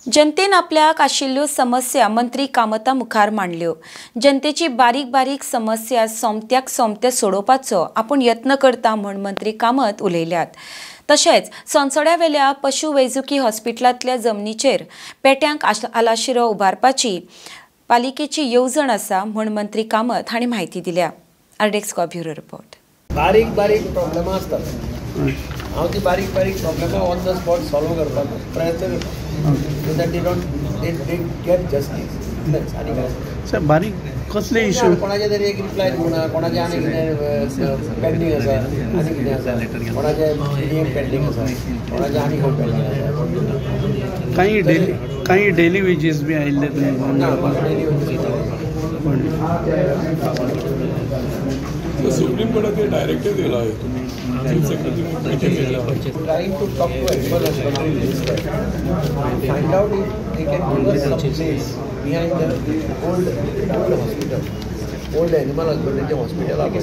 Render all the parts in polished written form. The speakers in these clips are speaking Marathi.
जनतेन आपल्याक आशिल्ल्यो समस्या मंत्री कामता मुखार मांडल्यो। जनतेची बारीक बारीक समस्या सोमते सोडोवपाचो आपूण यत्न करता म्हण मंत्री कामत उलयल्यात। तशेंच सोंसड्यावेल्या पशुवैजकी हॉस्पिटलांतल्या जमनीचेर पेट्यांक आलाशिरो उबारपाची पालिकेची येवजण आसा म्हण मंत्री कामत हांणी म्हायती दिल्या। आरडेक्स ब्युरो रिपोर्ट। बारीक प्रॉब्लेम आसतात, हांव ती बारीक problem on the spot solve करपाक प्रयत्न करता, so that they get justice. आनी काय बारीक कसले इश्यू कोणाचे तरी एक रिप्लाय दिवना, कोणाचे आनी कितें पेंडींग आसा, आनी कितें आसा, कोणाचे पीडीएफ पेंडींग आसा, कोणाचे आनी खंय पेंडींग आसा। काही डेली वेजीस बी आयिल्ले सुप्रीम कोर्टाचे डायरेक्टिव्ह दिला आहे तुम्ही trying to talk to animal husbandry minister and find out if they can give us some place behind the old hospital, old animal husbandry hospital आसा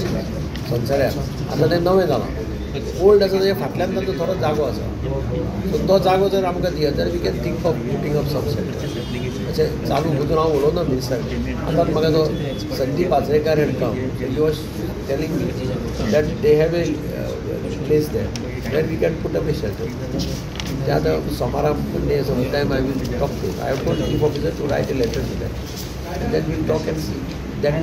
संसाऱ्या। आता ते नवें जालां, ओल्ड आसा तेजे फाटल्यान ताचो थोडो जागो आसा, सो तो जागो जर आमकां दियत जाल्यार we can think of putting up some centre. अशें चालू करून हांव उलोवना मिनिस्टर, आतां म्हाका तो Sandeep Achrekar had come, he was telling me that they have a place there where we can put up a shelter. Jada Samara Monday sometime I will talk to. I have told chief officer to write a letter to them, and then we'll talk and see. That